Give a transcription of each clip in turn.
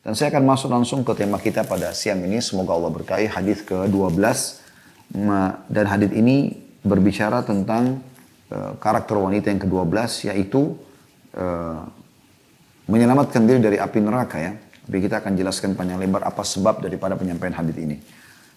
Dan saya akan masuk langsung ke tema kita pada siang ini. Semoga Allah berkahi hadis ke-12. Dan hadis ini berbicara tentang karakter wanita yang ke-12, yaitu menyelamatkan diri dari api neraka ya. Tapi kita akan jelaskan panjang lebar apa sebab daripada penyampaian hadis ini.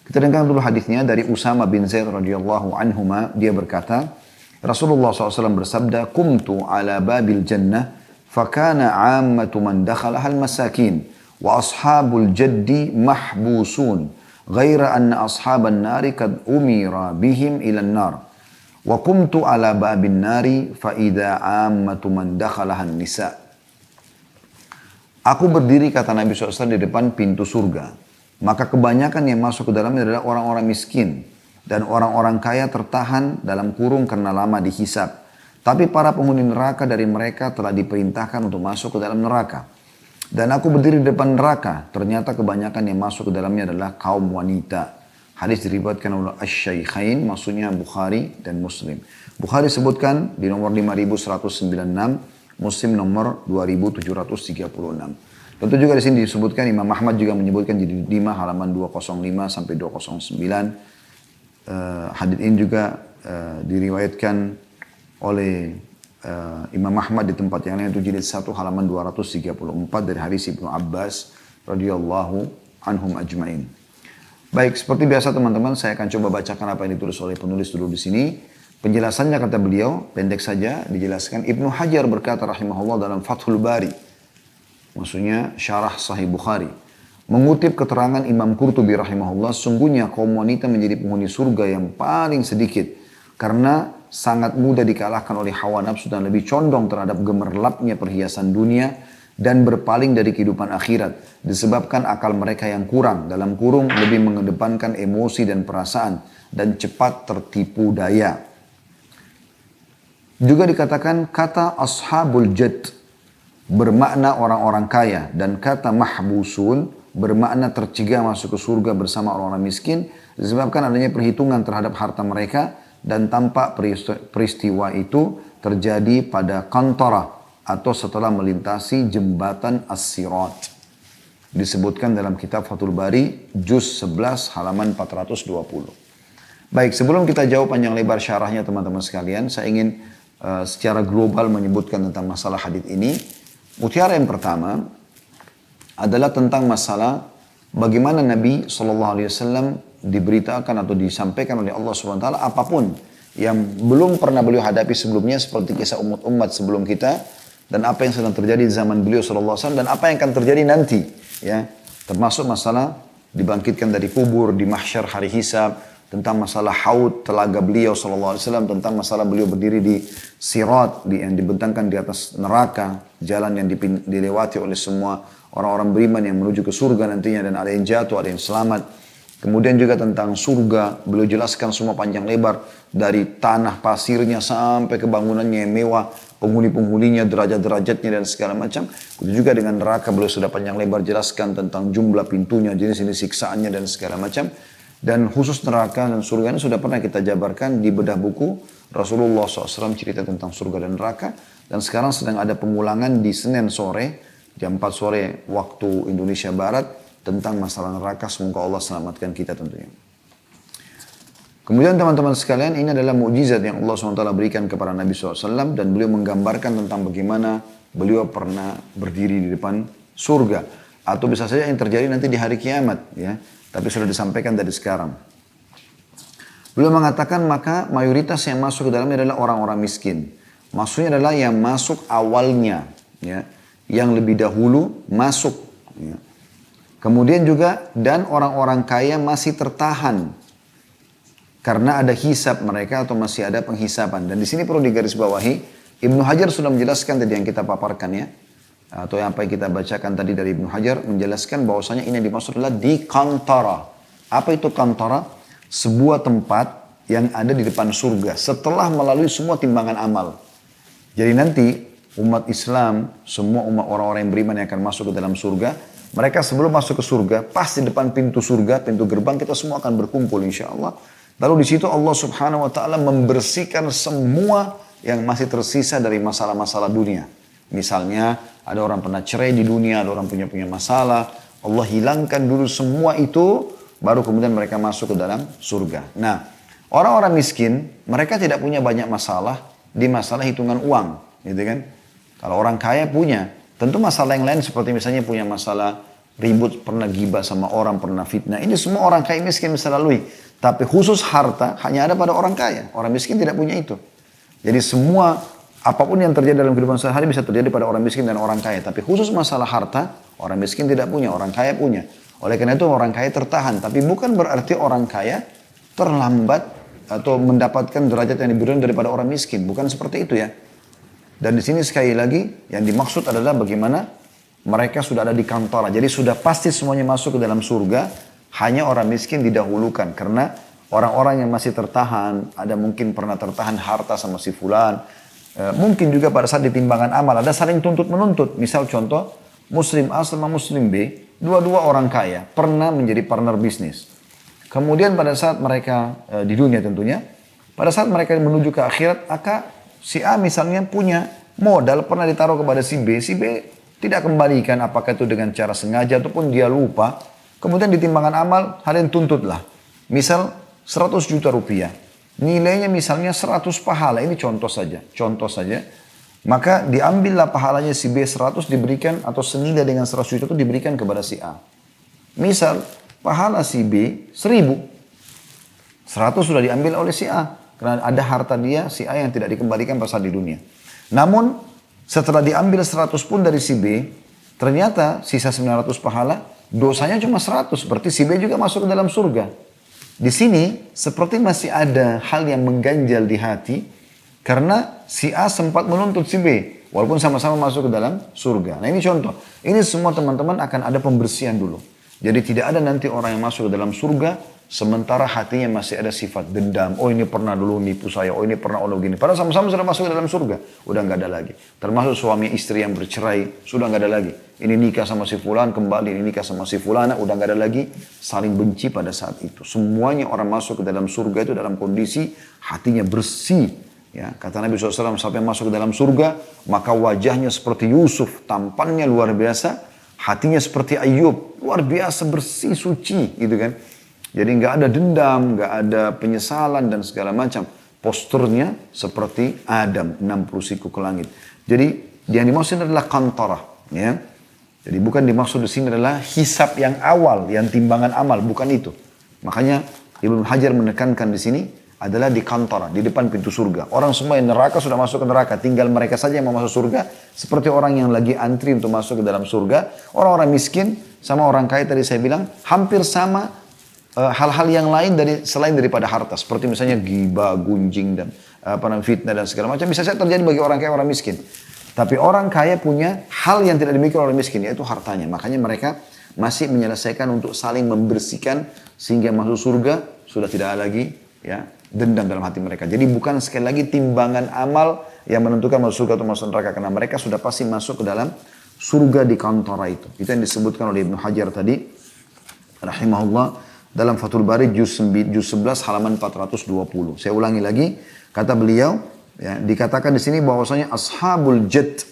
Kita dengar dulu hadisnya dari Usama bin Zaid radhiyallahu anhuma. Dia berkata, Rasulullah SAW bersabda, "Kumtu ala babil jannah, fakana ammatu man dakhalaha al-masakin, wa ashabul jaddi mahbusun, ghaira anna ashaban nari kad umira bihim ilan nar. Wa kumtu ala babin nari, fa idha ammatu man dakhalaha nisa." Aku berdiri, kata Nabi SAW, di depan pintu surga. Maka kebanyakan yang masuk ke dalamnya adalah orang-orang miskin. Dan orang-orang kaya tertahan dalam kurung karena lama dihisab. Tapi para penghuni neraka dari mereka telah diperintahkan untuk masuk ke dalam neraka. Dan aku berdiri di depan neraka. Ternyata kebanyakan yang masuk ke dalamnya adalah kaum wanita. Hadis diriwayatkan oleh Asy-Syaikhain, maksudnya Bukhari dan Muslim. Bukhari sebutkan di nomor 5196, Muslim nomor 2736. Tentu juga di sini disebutkan, Imam Ahmad juga menyebutkan di 5 halaman 205 sampai 209. Hadis ini juga diriwayatkan oleh Imam Ahmad di tempat yang lain, itu jilid 1 halaman 234 dari hadis Ibnu Abbas radhiyallahu anhum ajmain. Baik, seperti biasa teman-teman, saya akan coba bacakan apa yang ditulis oleh penulis dulu di sini. Penjelasannya kata beliau, pendek saja dijelaskan. Ibnu Hajar berkata rahimahullah dalam Fathul Bari, maksudnya syarah Sahih Bukhari, mengutip keterangan Imam Qurtubi rahimahullah, sungguhnya kaum wanita menjadi penghuni surga yang paling sedikit karena sangat mudah dikalahkan oleh hawa nafsu dan lebih condong terhadap gemerlapnya perhiasan dunia dan berpaling dari kehidupan akhirat disebabkan akal mereka yang kurang, dalam kurung lebih mengedepankan emosi dan perasaan dan cepat tertipu daya. Juga dikatakan kata ashabul jad bermakna orang-orang kaya dan kata mahbusun bermakna tercegah masuk ke surga bersama orang-orang miskin disebabkan adanya perhitungan terhadap harta mereka dan tampak peristiwa itu terjadi pada kantara atau setelah melintasi jembatan As-Sirat. Disebutkan dalam kitab Fathul Bari juz 11 halaman 420. Baik, sebelum kita jauh panjang lebar syarahnya teman-teman sekalian, saya ingin secara global menyebutkan tentang masalah hadis ini. Mutiara yang pertama adalah tentang masalah bagaimana Nabi SAW diberitakan atau disampaikan oleh Allah SWT apapun yang belum pernah beliau hadapi sebelumnya, seperti kisah umat-umat sebelum kita dan apa yang sedang terjadi di zaman beliau SAW dan apa yang akan terjadi nanti, ya, termasuk masalah dibangkitkan dari kubur di mahsyar hari hisab, tentang masalah haud telaga beliau SAW, tentang masalah beliau berdiri di sirat yang dibentangkan di atas neraka, jalan yang dilewati oleh semua orang-orang beriman yang menuju ke surga nantinya, dan ada yang jatuh, ada yang selamat. Kemudian juga tentang surga, beliau jelaskan semua panjang lebar, dari tanah pasirnya sampai ke bangunannya yang mewah, penghuni-penghuninya, derajat-derajatnya dan segala macam. Begitu juga dengan neraka, beliau sudah panjang lebar jelaskan tentang jumlah pintunya, jenis-jenis siksaannya dan segala macam. Dan khusus neraka dan surga ini sudah pernah kita jabarkan di bedah buku Rasulullah SAW cerita tentang surga dan neraka. Dan sekarang sedang ada pengulangan di Senin sore, jam 4 sore waktu Indonesia Barat, tentang masalah neraka. Semoga Allah selamatkan kita tentunya. Kemudian teman-teman sekalian, ini adalah mukjizat yang Allah SWT berikan kepada Nabi SAW. Dan beliau menggambarkan tentang bagaimana beliau pernah berdiri di depan surga. Atau bisa saja yang terjadi nanti di hari kiamat, ya. Tapi sudah disampaikan dari sekarang. Beliau mengatakan maka mayoritas yang masuk ke dalamnya adalah orang-orang miskin. Maksudnya adalah yang masuk awalnya, ya, yang lebih dahulu masuk. Ya. Kemudian juga dan orang-orang kaya masih tertahan karena ada hisab mereka atau masih ada penghisaban. Dan di sini perlu digarisbawahi, Ibnu Hajar sudah menjelaskan tadi yang kita paparkan, ya, atau yang apa yang kita bacakan tadi dari Ibnu Hajar, menjelaskan bahwasanya ini yang dimaksud adalah di kantara. Apa itu kantara? Sebuah tempat yang ada di depan surga setelah melalui semua timbangan amal. Jadi nanti umat Islam, semua umat orang-orang yang beriman yang akan masuk ke dalam surga, mereka sebelum masuk ke surga, pas di depan pintu surga, pintu gerbang, kita semua akan berkumpul insya Allah. Lalu di situ Allah Subhanahu Wa Taala membersihkan semua yang masih tersisa dari masalah-masalah dunia. Misalnya ada orang pernah cerai di dunia, ada orang punya masalah. Allah hilangkan dulu semua itu, baru kemudian mereka masuk ke dalam surga. Nah, orang-orang miskin, mereka tidak punya banyak masalah di masalah hitungan uang, gitu kan? Kalau orang kaya punya, tentu masalah yang lain seperti misalnya punya masalah ribut, pernah gibah sama orang, pernah fitnah. Ini semua orang kaya miskin bisa lalui. Tapi khusus harta hanya ada pada orang kaya. Orang miskin tidak punya itu. Jadi semua apapun yang terjadi dalam kehidupan sehari bisa terjadi pada orang miskin dan orang kaya. Tapi khusus masalah harta, orang miskin tidak punya, orang kaya punya. Oleh karena itu orang kaya tertahan. Tapi bukan berarti orang kaya terlambat atau mendapatkan derajat yang lebih rendah daripada orang miskin. Bukan seperti itu ya. Dan di sini sekali lagi yang dimaksud adalah bagaimana mereka sudah ada di kantara. Jadi sudah pasti semuanya masuk ke dalam surga. Hanya orang miskin didahulukan. Karena orang-orang yang masih tertahan, ada mungkin pernah tertahan harta sama si fulan. Mungkin juga pada saat ditimbangan amal ada saling tuntut menuntut. Misal contoh, Muslim A sama Muslim B, dua-dua orang kaya, pernah menjadi partner bisnis. Kemudian pada saat mereka di dunia tentunya, pada saat mereka menuju ke akhirat, si A misalnya punya modal pernah ditaruh kepada si B tidak kembalikan, apakah itu dengan cara sengaja ataupun dia lupa. Kemudian di timbangan amal, ada yang tuntutlah. Misal 100 juta rupiah. Nilainya misalnya 100 pahala. Ini contoh saja. Contoh saja. Maka diambillah pahalanya si B 100 diberikan, atau senilai dengan 100 juta itu diberikan kepada si A. Misal, pahala si B 1000. 100 sudah diambil oleh si A. Karena ada harta dia, si A yang tidak dikembalikan pada saat di dunia. Namun, setelah diambil 100 pun dari si B, ternyata sisa 900 pahala, dosanya cuma 100. Berarti si B juga masuk ke dalam surga. Di sini, seperti masih ada hal yang mengganjal di hati, karena si A sempat menuntut si B, walaupun sama-sama masuk ke dalam surga. Nah ini contoh. Ini semua teman-teman akan ada pembersihan dulu. Jadi tidak ada nanti orang yang masuk ke dalam surga, sementara hatinya masih ada sifat dendam. Oh ini pernah dulu nipu saya, oh ini pernah ono gini. Padahal sama-sama sudah masuk ke dalam surga. Udah nggak ada lagi. Termasuk suami istri yang bercerai, sudah nggak ada lagi. Ini nikah sama si fulan, kembali ini nikah sama si fulana, udah nggak ada lagi saling benci pada saat itu. Semuanya orang masuk ke dalam surga itu dalam kondisi hatinya bersih. Ya, kata Nabi SAW, sampai masuk ke dalam surga, maka wajahnya seperti Yusuf, tampannya luar biasa, hatinya seperti Ayub, luar biasa bersih, suci, gitu kan. Jadi nggak ada dendam, nggak ada penyesalan dan segala macam. Posturnya seperti Adam, 60 siku ke langit. Jadi yang dimaksud adalah kantara, ya. Jadi bukan dimaksud di sini adalah hisab yang awal, yang timbangan amal, bukan itu. Makanya Ibnu Hajar menekankan di sini adalah di kantara, di depan pintu surga. Orang semua yang neraka sudah masuk ke neraka, tinggal mereka saja yang mau masuk surga. Seperti orang yang lagi antri untuk masuk ke dalam surga. Orang-orang miskin sama orang kaya tadi saya bilang hampir sama, hal-hal yang lain selain daripada harta. Seperti misalnya ghibah, gunjing, dan fitnah dan segala macam. Bisa saja terjadi bagi orang kaya, orang miskin. Tapi orang kaya punya hal yang tidak dimiliki oleh orang miskin, yaitu hartanya. Makanya mereka masih menyelesaikan untuk saling membersihkan sehingga masuk surga sudah tidak ada lagi ya dendam dalam hati mereka. Jadi bukan sekali lagi timbangan amal yang menentukan masuk surga atau masuk neraka, karena mereka sudah pasti masuk ke dalam surga di kantara itu. Itu yang disebutkan oleh Ibnu Hajar tadi rahimahullah dalam Fathul Bari juz 11 halaman 420. Saya ulangi lagi, kata beliau, ya, dikatakan di sini bahwasanya ashabul jad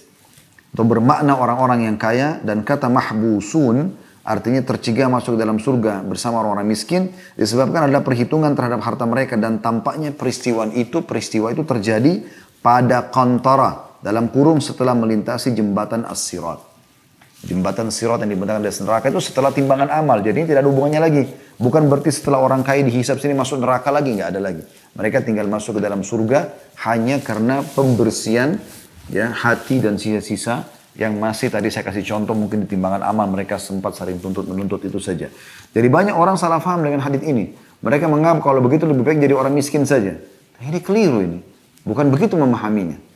atau bermakna orang-orang yang kaya, dan kata mahbusun artinya tercegah masuk dalam surga bersama orang-orang miskin disebabkan adalah perhitungan terhadap harta mereka, dan tampaknya peristiwa itu terjadi pada kantara dalam kurung setelah melintasi jembatan as-sirat. Jembatan sirat yang dibentangkan dari neraka itu setelah timbangan amal. Jadi tidak ada hubungannya lagi. Bukan berarti setelah orang kaya dihisab sini masuk neraka lagi. Nggak ada lagi. Mereka tinggal masuk ke dalam surga hanya karena pembersihan ya, hati dan sisa-sisa yang masih tadi saya kasih contoh mungkin di timbangan amal. Mereka sempat saling tuntut-menuntut itu saja. Jadi banyak orang salah paham dengan hadits ini. Mereka menganggap kalau begitu lebih baik jadi orang miskin saja. Ini keliru ini. Bukan begitu memahaminya.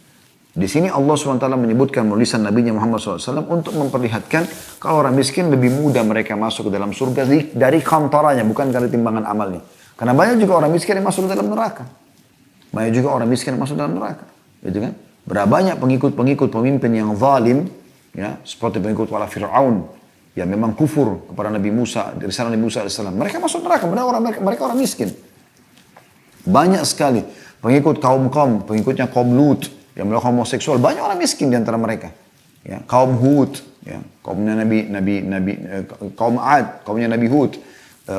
Di sini Allah SWT menyebutkan melalui lisan Nabi Muhammad SAW untuk memperlihatkan kalau orang miskin lebih mudah mereka masuk ke dalam surga dari kantoranya, bukan dari timbangan amalnya. Karena banyak juga orang miskin yang masuk ke dalam neraka. Banyak juga orang miskin yang masuk ke dalam neraka. Gitu kan? Berapa banyak pengikut-pengikut pemimpin yang zalim, ya, seperti pengikut wala Fir'aun, yang memang kufur kepada Nabi Musa, dari sana Nabi Musa AS. Mereka masuk neraka, mereka orang miskin. Banyak sekali pengikut kaum-kaum, pengikutnya kaum Lut, yang melakukan homoseksual, banyak orang miskin di antara mereka. ya, kaum Hud, ya, kaumnya kaum Ad, kaumnya Nabi Hud,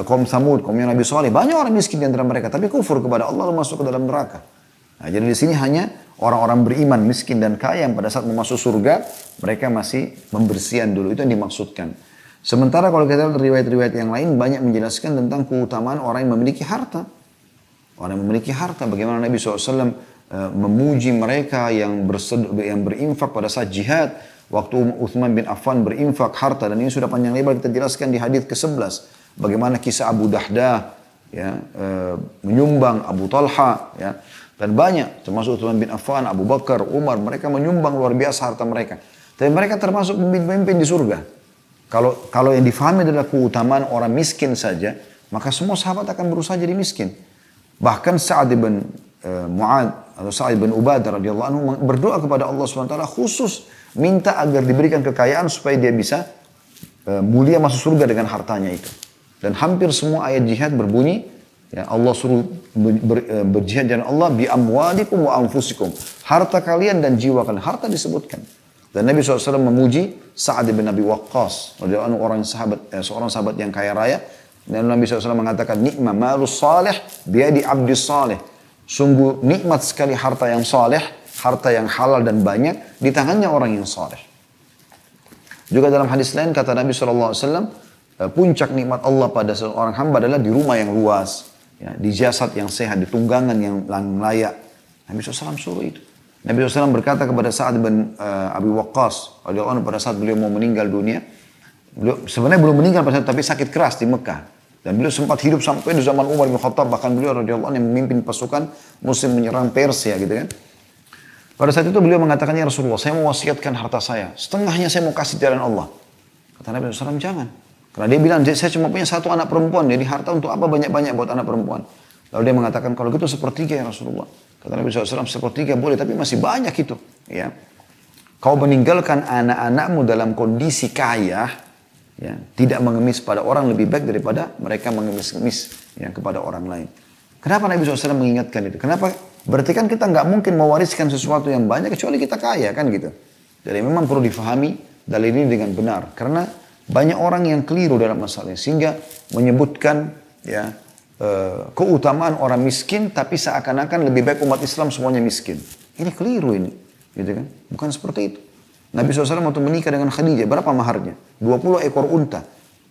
kaum Samud, kaumnya Nabi Saleh. Banyak orang miskin di antara mereka, tapi kufur kepada Allah lalu masuk ke dalam neraka. Nah, jadi di sini hanya orang-orang beriman, miskin dan kaya yang pada saat mau masuk surga, mereka masih pembersihan dulu. Itu yang dimaksudkan. Sementara kalau kita lihat riwayat-riwayat yang lain, banyak menjelaskan tentang keutamaan orang yang memiliki harta. Orang yang memiliki harta, bagaimana Nabi SAW memuji mereka yang berinfak pada saat jihad. Waktu Uthman bin Affan berinfak harta, dan ini sudah panjang lebar kita jelaskan di hadis ke-11. Bagaimana kisah Abu Dahdah, ya, menyumbang Abu Talha, ya, dan banyak, termasuk Uthman bin Affan, Abu Bakar, Umar, mereka menyumbang luar biasa harta mereka. Dan mereka termasuk pemimpin di surga. Kalau yang difahami adalah keutamaan orang miskin saja, maka semua sahabat akan berusaha jadi miskin. Bahkan Sa'ad bin Mu'ad atau Sa'ad bin Ubadah radhiyallahu anhu berdoa kepada Allah SWT khusus minta agar diberikan kekayaan supaya dia bisa mulia masuk surga dengan hartanya itu. Dan hampir semua ayat jihad berbunyi, ya, Allah suruh berjihad jalan Allah bi amwalikum wa anfusikum. Harta kalian dan jiwa kalian. Harta disebutkan. Dan Nabi SAW memuji Sa'ad bin Abi Waqqas, seorang sahabat yang kaya raya. Dan Nabi SAW mengatakan, nikma malus salih biadi abdis salih. Sungguh nikmat sekali harta yang saleh, harta yang halal dan banyak di tangannya orang yang saleh. Juga dalam hadis lain kata Nabi SAW, puncak nikmat Allah pada seorang hamba adalah di rumah yang luas, ya, di jasad yang sehat, di tunggangan yang layak. Nabi SAW suruh itu. Nabi SAW berkata kepada Sa'ad bin Abi Waqqas, pada saat beliau mau meninggal dunia, beliau sebenarnya belum meninggal pada saat, tapi sakit keras di Mekah. Dan beliau sempat hidup sampai di zaman Umar bin Khattab, bahkan beliau radhiyallahu anhu yang memimpin pasukan muslim menyerang Persia gitu kan. Pada saat itu beliau mengatakan, ya Rasulullah, saya mau wasiatkan harta saya, setengahnya saya mau kasih jalan Allah. Kata Nabi SAW, jangan. Karena dia bilang, saya cuma punya satu anak perempuan, jadi harta untuk apa banyak-banyak buat anak perempuan. Lalu dia mengatakan, kalau gitu sepertiga ya Rasulullah. Kata Nabi SAW, sepertiga boleh, tapi masih banyak itu. Ya. Kau meninggalkan anak-anakmu dalam kondisi kaya, ya, tidak mengemis pada orang lebih baik daripada mereka mengemis-ngemis, ya, kepada orang lain. Kenapa Nabi SAW mengingatkan itu? Kenapa? Berarti kan kita nggak mungkin mewariskan sesuatu yang banyak kecuali kita kaya kan gitu. Jadi memang perlu difahami dalil ini dengan benar. Karena banyak orang yang keliru dalam masalah ini, sehingga menyebutkan, ya, keutamaan orang miskin, tapi seakan-akan lebih baik umat Islam semuanya miskin. Ini keliru ini, gitu kan? Bukan seperti itu. Nabi SAW waktu menikah dengan Khadijah, berapa maharnya? 20 ekor unta.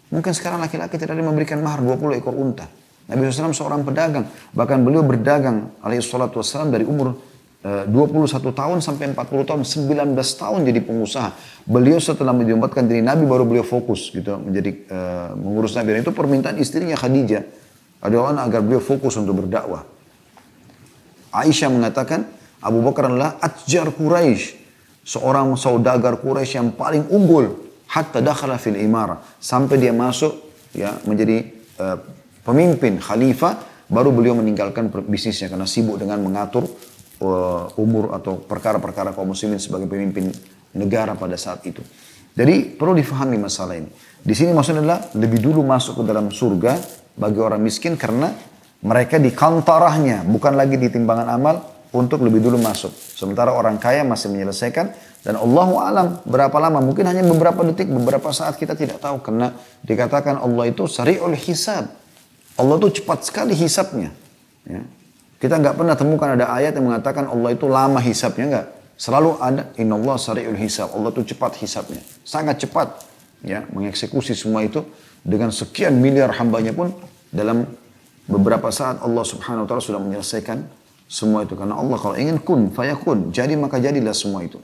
Mungkin sekarang laki-laki tidak ada yang memberikan mahar 20 ekor unta. Nabi SAW seorang pedagang. Bahkan beliau berdagang alaihissalatu wassalam dari umur 21 tahun sampai 40 tahun. 19 tahun jadi pengusaha. Beliau setelah menjemputkan diri Nabi baru beliau fokus gitu menjadi mengurus Nabi. Dan itu permintaan istrinya Khadijah. Ada orang agar beliau fokus untuk berdakwah. Aisyah mengatakan Abu Bakar adalah atjar Quraisy. Seorang saudagar Quraisy yang paling unggul, hatta dakhala fil imara, sampai dia masuk, ya, menjadi pemimpin khalifah, baru beliau meninggalkan bisnisnya karena sibuk dengan mengatur umur atau perkara-perkara kaum muslimin sebagai pemimpin negara pada saat itu. Jadi perlu difahami masalah ini. Di sini maksudnya adalah lebih dulu masuk ke dalam surga bagi orang miskin karena mereka di kantarahnya, bukan lagi di timbangan amal, untuk lebih dulu masuk. Sementara orang kaya masih menyelesaikan, dan Allahu alam berapa lama, mungkin hanya beberapa detik, beberapa saat, kita tidak tahu. Karena dikatakan Allah itu sari'ul hisab. Allah itu cepat sekali hisabnya. Ya. Kita nggak pernah temukan ada ayat yang mengatakan Allah itu lama hisabnya, nggak. Selalu ada innallaha sari'ul hisab. Allah itu cepat hisabnya. Sangat cepat, ya, mengeksekusi semua itu dengan sekian miliar hambanya pun dalam beberapa saat Allah Subhanahu wa taala sudah menyelesaikan semua itu. Karena Allah kalau ingin kun fayakun, jadi maka jadilah semua itu.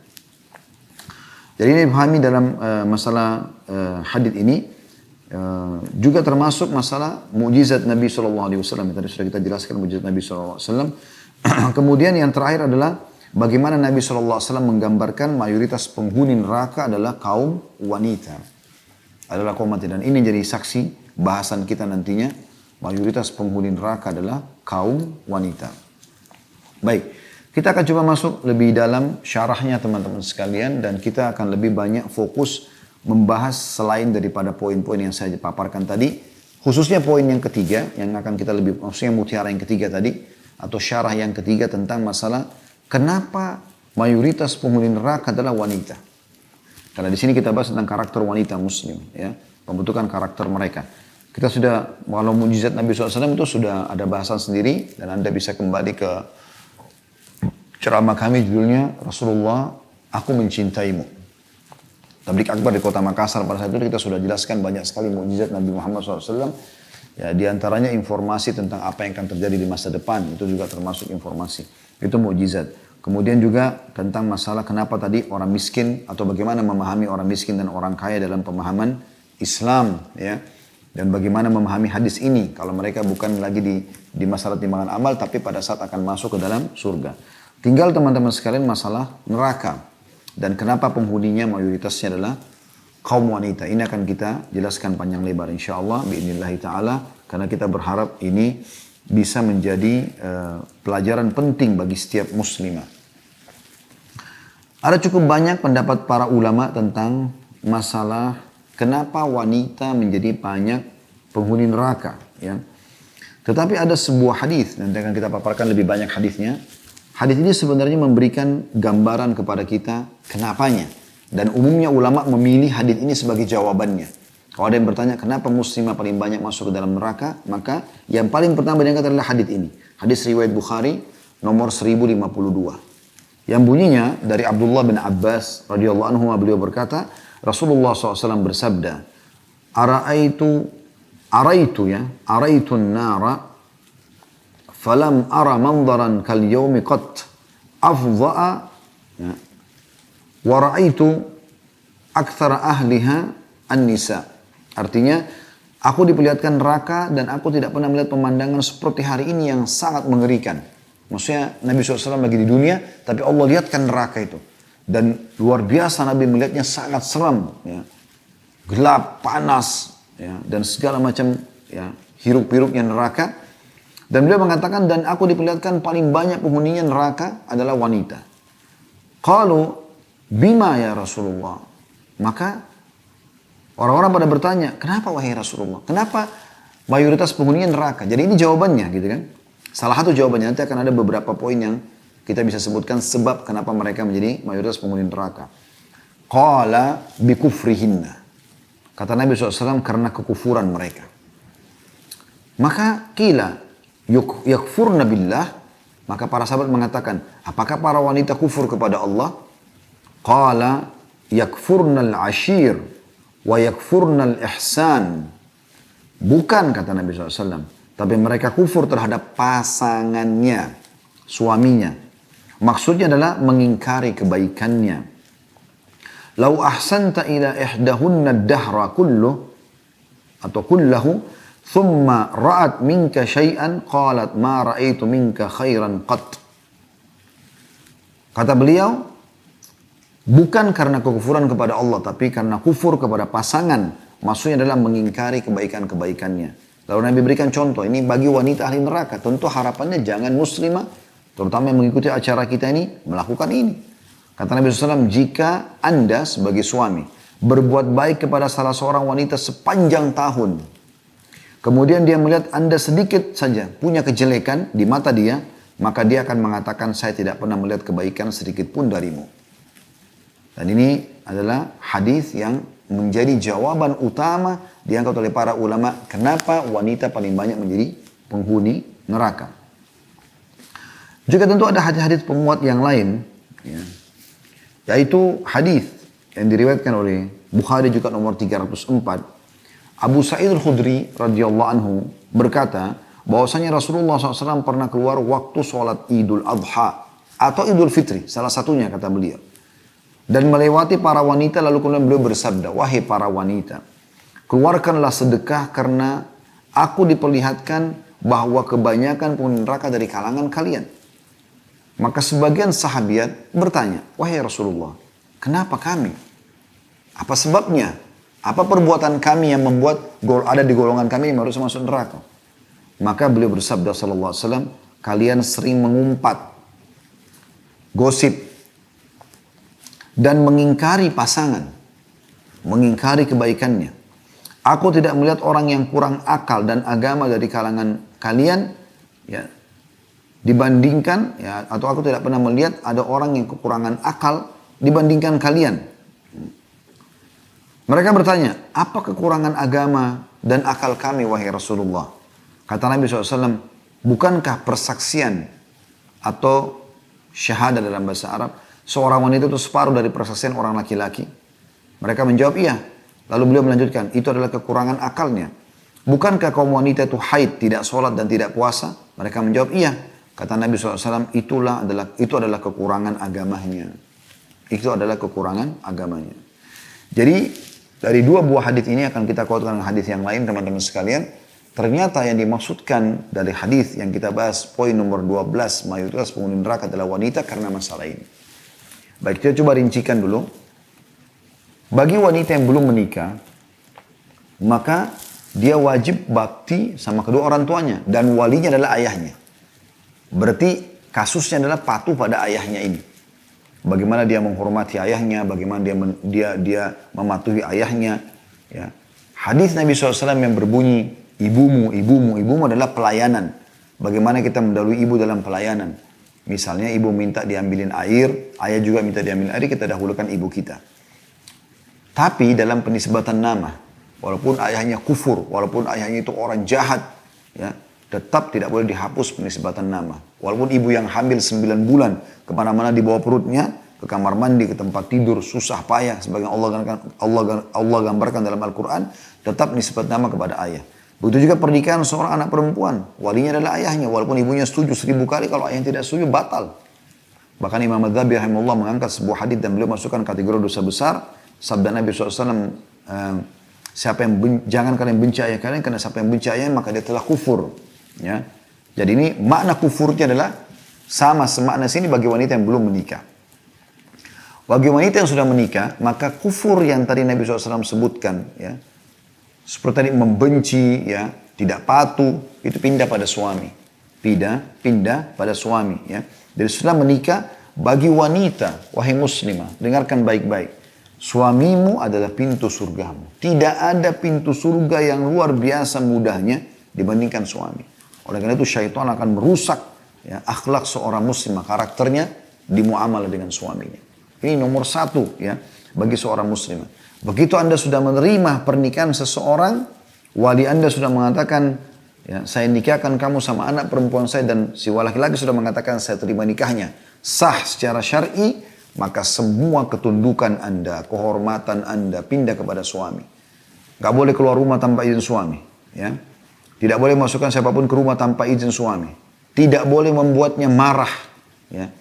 Jadi ini dipahami dalam masalah hadits ini, juga termasuk masalah mukjizat Nabi SAW. Tadi sudah kita jelaskan mukjizat Nabi SAW. Kemudian yang terakhir adalah bagaimana Nabi SAW menggambarkan mayoritas penghuni neraka adalah kaum wanita. Adalah kaum wanita. Dan ini jadi saksi bahasan kita nantinya. Mayoritas penghuni neraka adalah kaum wanita. Baik, kita akan coba masuk lebih dalam syarahnya teman-teman sekalian, dan kita akan lebih banyak fokus membahas selain daripada poin-poin yang saya paparkan tadi, khususnya poin yang ketiga yang akan kita lebih, maksudnya mutiara yang ketiga tadi, atau syarah yang ketiga tentang masalah kenapa mayoritas penghuni neraka adalah wanita. Karena di sini kita bahas tentang karakter wanita muslim, ya, pembentukan karakter mereka. Kita sudah, kalau mujizat Nabi SAW itu sudah ada bahasan sendiri, dan Anda bisa kembali ke ceramah kami judulnya Rasulullah, Aku Mencintaimu. Tablik Akbar di kota Makassar pada saat itu kita sudah jelaskan banyak sekali mujizat Nabi Muhammad SAW. Ya, di antaranya informasi tentang apa yang akan terjadi di masa depan, itu juga termasuk informasi. Itu mujizat. Kemudian juga tentang masalah kenapa tadi orang miskin atau bagaimana memahami orang miskin dan orang kaya dalam pemahaman Islam, ya. Dan bagaimana memahami hadis ini kalau mereka bukan lagi di masalah timbangan amal tapi pada saat akan masuk ke dalam surga. Tinggal teman-teman sekalian masalah neraka dan kenapa penghuninya mayoritasnya adalah kaum wanita. Ini akan kita jelaskan panjang lebar insyaallah biidznillah taala karena kita berharap ini bisa menjadi pelajaran penting bagi setiap muslimah. Ada cukup banyak pendapat para ulama tentang masalah kenapa wanita menjadi banyak penghuni neraka. Ya. Tetapi ada sebuah hadis, nanti akan kita paparkan lebih banyak hadisnya. Hadis ini sebenarnya memberikan gambaran kepada kita kenapanya. Dan umumnya ulama memilih hadis ini sebagai jawabannya. Kalau ada yang bertanya kenapa muslimah paling banyak masuk ke dalam neraka, maka yang paling pertama diangkat adalah hadis ini. Hadis riwayat Bukhari nomor 1052. Yang bunyinya dari Abdullah bin Abbas radhiyallahu anhu beliau berkata, Rasulullah SAW bersabda, Araitu nara falam ara manzaran kal yawmi qat afdha'a wa ra'aitu aktsara ahliha an-nisa. Artinya, aku diperlihatkan neraka dan aku tidak pernah melihat pemandangan seperti hari ini yang sangat mengerikan. Maksudnya Nabi SAW lagi di dunia, tapi Allah lihatkan neraka itu. Dan luar biasa Nabi melihatnya sangat seram. Ya. Gelap, panas, ya, dan segala macam ya, hiruk-piruknya neraka. Dan beliau mengatakan, dan aku diperlihatkan paling banyak penghuninya neraka adalah wanita. Qalu bima ya Rasulullah. Maka orang-orang pada bertanya, kenapa wahai Rasulullah? Kenapa mayoritas penghuninya neraka? Jadi ini jawabannya gitu kan. Salah satu jawabannya, nanti akan ada beberapa poin yang kita bisa sebutkan sebab kenapa mereka menjadi mayoritas penghuni neraka. Qala bikufrihinna. Kata Nabi SAW karena kekufuran mereka. Maka kila yakfurna billah. Maka para sahabat mengatakan, apakah para wanita kufur kepada Allah? Qala yakfurnal ashir wa yakfurnal ihsan. Bukan kata Nabi SAW. Tapi mereka kufur terhadap pasangannya, suaminya. Maksudnya adalah mengingkari kebaikannya. Lau ahsanta ila ihdahunna dahra kulluh atau kullahu thumma ra'at minka syai'an qalat ma ra'aitu minka khairan qat. Kata beliau, bukan karena kekufuran kepada Allah, tapi karena kufur kepada pasangan. Maksudnya adalah mengingkari kebaikan-kebaikannya. Lalu Nabi berikan contoh, ini bagi wanita ahli neraka. Tentu harapannya jangan muslimah, terutama yang mengikuti acara kita ini, melakukan ini. Kata Nabi SAW, jika Anda sebagai suami berbuat baik kepada salah seorang wanita sepanjang tahun, kemudian dia melihat Anda sedikit saja punya kejelekan di mata dia, maka dia akan mengatakan, saya tidak pernah melihat kebaikan sedikit pun darimu. Dan ini adalah hadis yang menjadi jawaban utama diangkat oleh para ulama kenapa wanita paling banyak menjadi penghuni neraka. Juga tentu ada hadis-hadis penguat yang lain, ya, yaitu hadis yang diriwayatkan oleh Bukhari juga nomor 304. Abu Sa'id al-Khudri radhiyallahu anhu berkata bahwasanya Rasulullah SAW pernah keluar waktu sholat Idul Adha atau Idul Fitri, salah satunya kata beliau. Dan melewati para wanita lalu kemudian beliau bersabda, wahai para wanita, keluarkanlah sedekah karena aku diperlihatkan bahwa kebanyakan penghuni neraka dari kalangan kalian. Maka sebagian sahabat bertanya, wahai Rasulullah, kenapa kami? Apa sebabnya? Apa perbuatan kami yang membuat ada di golongan kami yang harus masuk neraka? Maka beliau bersabda sallallahu alaihi wasallam, kalian sering mengumpat, gosip, dan mengingkari pasangan, mengingkari kebaikannya. Aku tidak melihat orang yang kurang akal dan agama dari kalangan kalian, ya, dibandingkan, ya, atau aku tidak pernah melihat ada orang yang kekurangan akal dibandingkan kalian. Mereka bertanya, apa kekurangan agama dan akal kami wahai Rasulullah? Kata Nabi SAW, bukankah persaksian atau syahadah dalam bahasa Arab, seorang wanita itu separuh dari persaksian orang laki-laki? Mereka menjawab iya. Lalu beliau melanjutkan, itu adalah kekurangan akalnya. Bukankah kaum wanita itu haid, tidak sholat dan tidak puasa? Mereka menjawab iya. Kata Nabi SAW, itu adalah kekurangan agamanya. Itu adalah kekurangan agamanya. Jadi dari dua buah hadis ini akan kita kuatkan dengan hadis yang lain teman-teman sekalian. Ternyata yang dimaksudkan dari hadis yang kita bahas poin nomor 12, mayoritas penghuni neraka adalah wanita karena masalah ini. Baik, kita coba rincikan dulu. Bagi wanita yang belum menikah, maka dia wajib bakti sama kedua orang tuanya dan walinya adalah ayahnya. Berarti kasusnya adalah patuh pada ayahnya ini. Bagaimana dia menghormati ayahnya, bagaimana dia mematuhi ayahnya. Ya. Hadis Nabi SAW yang berbunyi, ibumu adalah pelayanan. Bagaimana kita mendahului ibu dalam pelayanan. Misalnya ibu minta diambilin air, ayah juga minta diambilin air, kita dahulukan ibu kita. Tapi dalam penisbatan nama, walaupun ayahnya kufur, walaupun ayahnya itu orang jahat, ya, tetap tidak boleh dihapus penisbatan nama. Walaupun ibu yang hamil 9 bulan, kemana-mana dibawa perutnya, ke kamar mandi, ke tempat tidur, susah payah, sebagai Allah gambarkan dalam Al-Quran, tetap nisbat nama kepada ayah. Begitu juga pernikahan seorang anak perempuan, walinya adalah ayahnya, walaupun ibunya setuju 1000 kali, kalau ayahnya tidak setuju, batal. Bahkan Imam Adz-Dzahabi rahimahullah mengangkat sebuah hadis dan beliau masukkan kategori dosa besar, sabda Nabi SAW, jangan kalian benci ayah kalian, karena siapa yang benci ayahnya, maka dia telah kufur. Ya. Jadi ini makna kufurnya adalah sama semakna sini bagi wanita yang belum menikah. Bagi wanita yang sudah menikah, maka kufur yang tadi Nabi SAW sebutkan, ya, seperti tadi membenci, ya, tidak patuh, itu pindah pada suami. Pindah pada suami. Ya. Jadi setelah menikah, bagi wanita, wahai muslimah, dengarkan baik-baik. Suamimu adalah pintu surgamu. Tidak ada pintu surga yang luar biasa mudahnya dibandingkan suami. Oleh karena itu syaitan akan merusak, ya, akhlak seorang muslimah, karakternya di muamalah dengan suaminya. Ini nomor 1, ya, bagi seorang muslimah. Begitu Anda sudah menerima pernikahan seseorang, wali Anda sudah mengatakan, ya, saya nikahkan kamu sama anak perempuan saya, dan si laki-laki sudah mengatakan saya terima nikahnya, sah secara syar'i, maka semua ketundukan Anda, kehormatan Anda pindah kepada suami. Gak boleh keluar rumah tanpa izin suami, ya. Tidak boleh masukkan siapapun ke rumah tanpa izin suami. Tidak boleh membuatnya marah. Ya.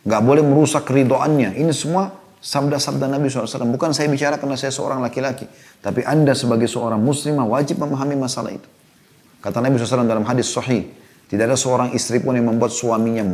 Gak boleh merusak keridoannya. Ini semua sabda-sabda Nabi SAW. Bukan saya bicara karena saya seorang laki-laki. Tapi Anda sebagai seorang muslimah wajib memahami masalah itu. Kata Nabi SAW dalam hadis sahih. Tidak ada seorang istri pun yang membuat suaminya